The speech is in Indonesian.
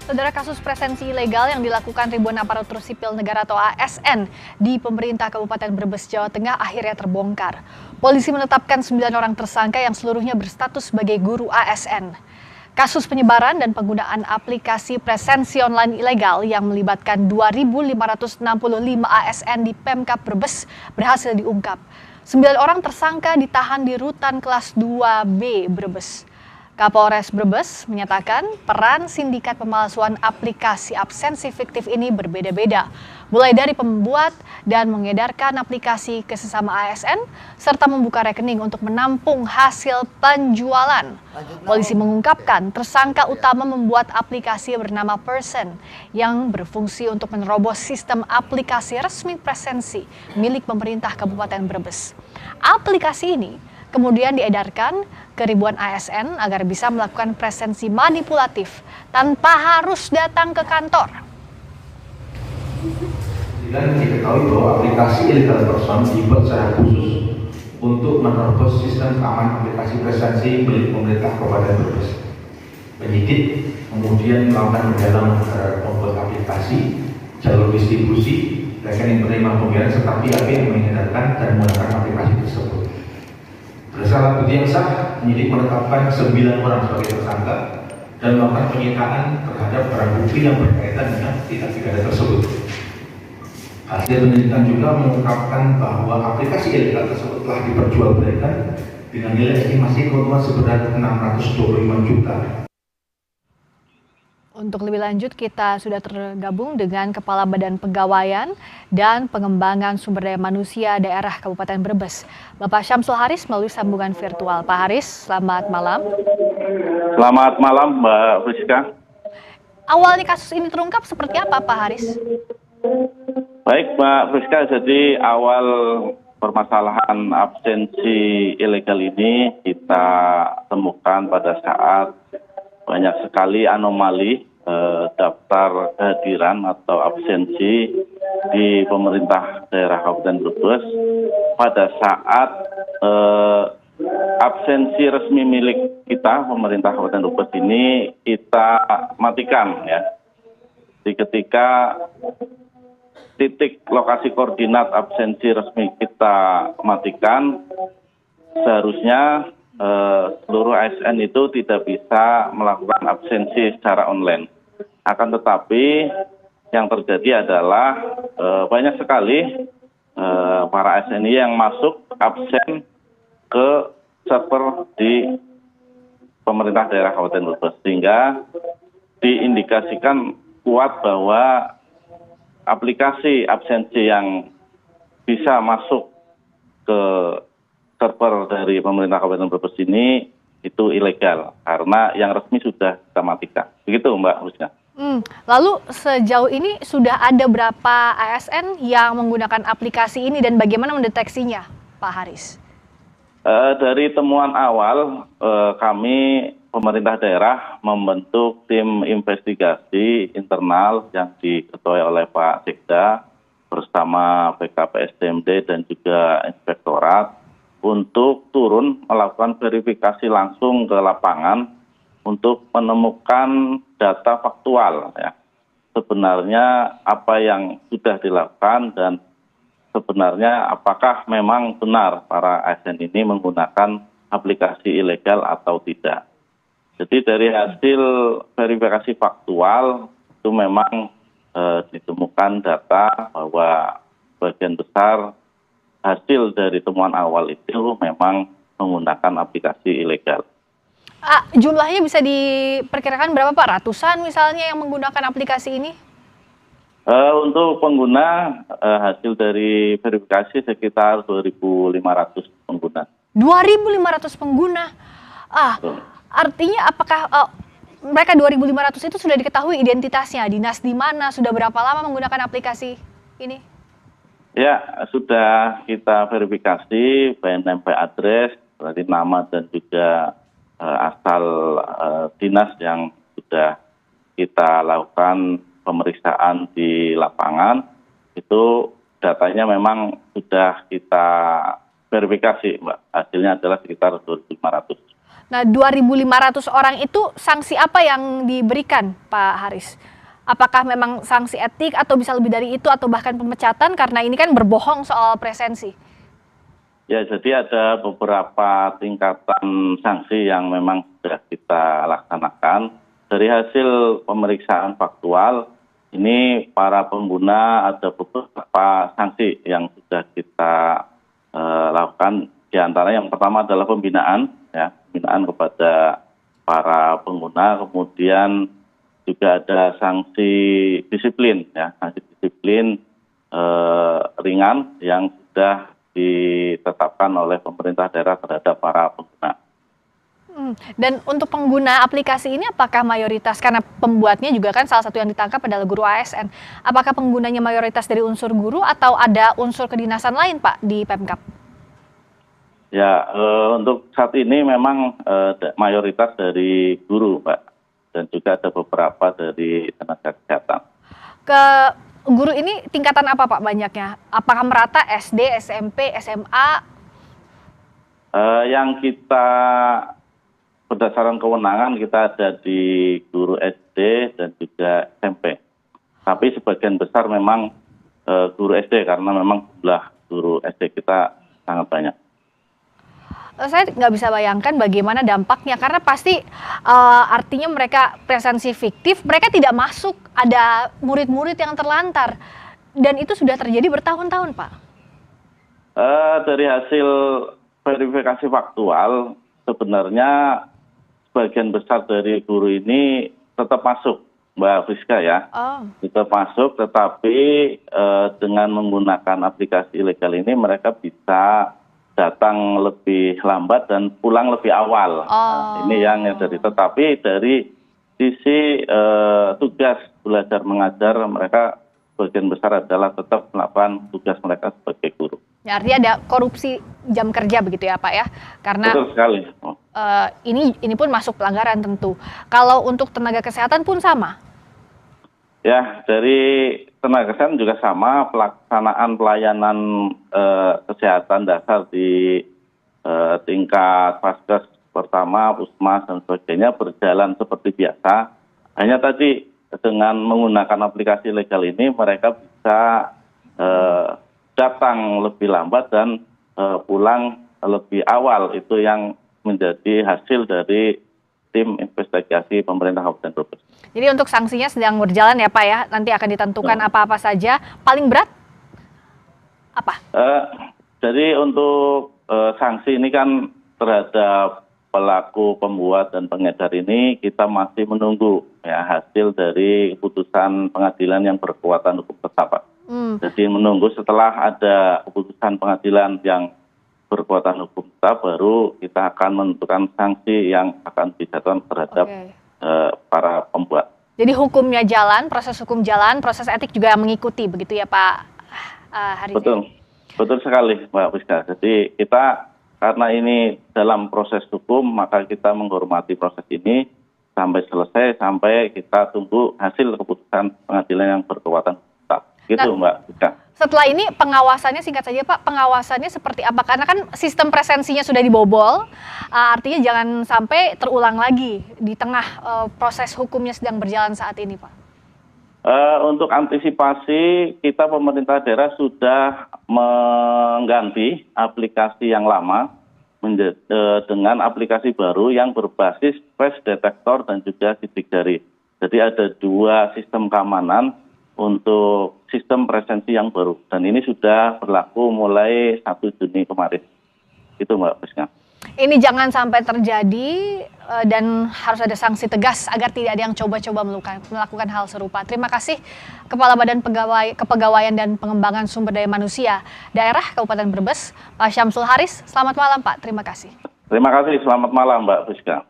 Saudara, kasus presensi ilegal yang dilakukan ribuan aparatur sipil negara atau ASN di pemerintah Kabupaten Brebes, Jawa Tengah akhirnya terbongkar. Polisi menetapkan 9 orang tersangka yang seluruhnya berstatus sebagai guru ASN. Kasus penyebaran dan penggunaan aplikasi presensi online ilegal yang melibatkan 2.565 ASN di Pemkab Brebes berhasil diungkap. 9 orang tersangka ditahan di Rutan Kelas 2B Brebes. Kapolres Brebes menyatakan peran sindikat pemalsuan aplikasi absensi fiktif ini berbeda-beda, mulai dari pembuat dan mengedarkan aplikasi ke sesama ASN, serta membuka rekening untuk menampung hasil penjualan. Polisi mengungkapkan tersangka utama membuat aplikasi bernama Person yang berfungsi untuk menerobos sistem aplikasi resmi presensi milik pemerintah Kabupaten Brebes. Aplikasi ini kemudian diedarkan ke ribuan ASN agar bisa melakukan presensi manipulatif tanpa harus datang ke kantor. Dan diketahui bahwa aplikasi illegal person dibuat secara khusus untuk menerobos sistem keamanan aplikasi presensi milik pemerintah Kabupaten Brebes. Penyidik kemudian melakukan mendalam terhadap pembuat aplikasi, jalur distribusi, rekening penerima pembayaran serta pihak-pihak yang mengedarkan dan menggunakan aplikasi tersebut. Berdasarkan bukti yang sah, penyidik menetapkan 9 orang sebagai tersangka dan melakukan penyitaan terhadap barang bukti yang berkaitan dengan tindak pidana tersebut. Hasil penyelidikan juga mengungkapkan bahwa aplikasi ilegal tersebut telah diperjualbelikan dengan nilai estimasi keuntungan seberat 625 juta. Untuk lebih lanjut, kita sudah tergabung dengan Kepala Badan Pegawaian dan Pengembangan Sumber Daya Manusia Daerah Kabupaten Brebes, Bapak Syamsul Haris melalui sambungan virtual. Pak Haris, selamat malam. Selamat malam, Mbak Friska. Awalnya kasus ini terungkap seperti apa, Pak Haris? Baik, Mbak Friska, jadi awal permasalahan absensi ilegal ini kita temukan pada saat banyak sekali anomali daftar kehadiran atau absensi di pemerintah daerah Kabupaten Brebes pada saat absensi resmi milik kita pemerintah Kabupaten Brebes ini kita matikan ya. Jadi ketika titik lokasi koordinat absensi resmi kita matikan, seharusnya seluruh ASN itu tidak bisa melakukan absensi secara online. Akan tetapi yang terjadi adalah banyak sekali para ASN yang masuk absen ke server di pemerintah daerah Kabupaten Brebes, sehingga diindikasikan kuat bahwa aplikasi absensi yang bisa masuk ke server dari pemerintah Kabupaten Brebes ini itu ilegal karena yang resmi sudah kita matikan. Begitu, Mbak Husna. Lalu sejauh ini sudah ada berapa ASN yang menggunakan aplikasi ini dan bagaimana mendeteksinya, Pak Haris? Dari temuan awal, kami pemerintah daerah membentuk tim investigasi internal yang diketuai oleh Pak Sekda bersama BKPSDMD dan juga Inspektorat untuk turun melakukan verifikasi langsung ke lapangan untuk menemukan data faktual ya. Sebenarnya apa yang sudah dilakukan dan sebenarnya apakah memang benar para ASN ini menggunakan aplikasi ilegal atau tidak. Jadi dari hasil verifikasi faktual itu memang ditemukan data bahwa sebagian besar hasil dari temuan awal itu memang menggunakan aplikasi ilegal. Jumlahnya bisa diperkirakan berapa, Pak? Ratusan misalnya yang menggunakan aplikasi ini? Untuk pengguna, hasil dari verifikasi sekitar 2.500 pengguna. 2.500 pengguna? Artinya apakah mereka 2.500 itu sudah diketahui identitasnya? Dinas di mana? Sudah berapa lama menggunakan aplikasi ini? Ya, sudah kita verifikasi BNPB address, berarti nama dan juga asal dinas yang sudah kita lakukan pemeriksaan di lapangan. Itu datanya memang sudah kita verifikasi, Mbak. Hasilnya adalah sekitar 2.500. Nah, 2.500 orang itu sanksi apa yang diberikan, Pak Haris? Apakah memang sanksi etik atau bisa lebih dari itu atau bahkan pemecatan karena ini kan berbohong soal presensi? Ya, jadi ada beberapa tingkatan sanksi yang memang sudah kita laksanakan. Dari hasil pemeriksaan faktual, ini para pengguna ada beberapa sanksi yang sudah kita lakukan. Di antara yang pertama adalah pembinaan, ya, pembinaan kepada para pengguna, kemudian juga ada sanksi disiplin, ya, sanksi disiplin ringan yang sudah ditetapkan oleh pemerintah daerah terhadap para pengguna. Dan untuk pengguna aplikasi ini apakah mayoritas, karena pembuatnya juga kan salah satu yang ditangkap adalah guru ASN, apakah penggunanya mayoritas dari unsur guru atau ada unsur kedinasan lain, Pak, di Pemkab? Ya, untuk saat ini memang mayoritas dari guru, Pak, dan juga ada beberapa dari tenaga kesehatan. Ke guru ini tingkatan apa, Pak, banyaknya? Apakah merata SD, SMP, SMA? Yang kita berdasarkan kewenangan kita ada di guru SD dan juga SMP. Tapi sebagian besar memang guru SD karena memang jumlah guru SD kita sangat banyak. Saya nggak bisa bayangkan bagaimana dampaknya karena pasti artinya mereka presensi fiktif, mereka tidak masuk, ada murid-murid yang terlantar dan itu sudah terjadi bertahun-tahun, Pak. Dari hasil verifikasi faktual sebenarnya sebagian besar dari guru ini tetap masuk, Mbak Friska, ya. Tetap masuk, tetapi dengan menggunakan aplikasi ilegal ini mereka bisa datang lebih lambat dan pulang lebih awal. Ini yang dari, tetapi dari sisi tugas belajar mengajar mereka sebagian besar adalah tetap melakukan tugas mereka sebagai guru. Ya, artinya ada korupsi jam kerja begitu ya, Pak, ya? Karena betul sekali. Ini pun masuk pelanggaran tentu. Kalau untuk tenaga kesehatan pun sama? Ya, dari tenaga kesehatan juga sama, pelaksanaan pelayanan kesehatan dasar di tingkat Vaskes pertama, Puskesmas dan sebagainya berjalan seperti biasa. Hanya tadi dengan menggunakan aplikasi legal ini mereka bisa datang lebih lambat dan pulang lebih awal. Itu yang menjadi hasil dari tim investigasi pemerintah Kabupaten Brebes. Jadi untuk sanksinya sedang berjalan ya, Pak, ya? Nanti akan ditentukan apa-apa saja. Paling berat apa? Jadi untuk sanksi ini kan terhadap pelaku pembuat dan pengedar ini kita masih menunggu ya hasil dari keputusan pengadilan yang berkekuatan hukum tetap, Pak. Jadi menunggu setelah ada keputusan pengadilan yang berkekuatan hukum tetap, baru kita akan menentukan sanksi yang akan dijatuhkan terhadap para pembuat. Jadi hukumnya jalan, proses hukum jalan, proses etik juga mengikuti, begitu ya, Pak Haris? Betul sekali, Mbak Friska. Jadi kita karena ini dalam proses hukum, maka kita menghormati proses ini sampai selesai, sampai kita tunggu hasil keputusan pengadilan yang berkekuatan tetap. Gitu, Mbak Friska. Setelah ini pengawasannya, singkat saja, Pak, pengawasannya seperti apa? Karena kan sistem presensinya sudah dibobol, artinya jangan sampai terulang lagi di tengah proses hukumnya sedang berjalan saat ini, Pak. Untuk antisipasi, kita pemerintah daerah sudah mengganti aplikasi yang lama dengan aplikasi baru yang berbasis face detector dan juga sidik jari. Jadi ada dua sistem keamanan untuk sistem presensi yang baru. Dan ini sudah berlaku mulai 1 Juni kemarin. Itu, Mbak Friska. Ini jangan sampai terjadi dan harus ada sanksi tegas agar tidak ada yang coba-coba melakukan hal serupa. Terima kasih Kepala Badan Kepegawaian dan Pengembangan Sumber Daya Manusia Daerah Kabupaten Brebes, Pak Syamsul Haris. Selamat malam, Pak. Terima kasih. Terima kasih. Selamat malam, Mbak Friska.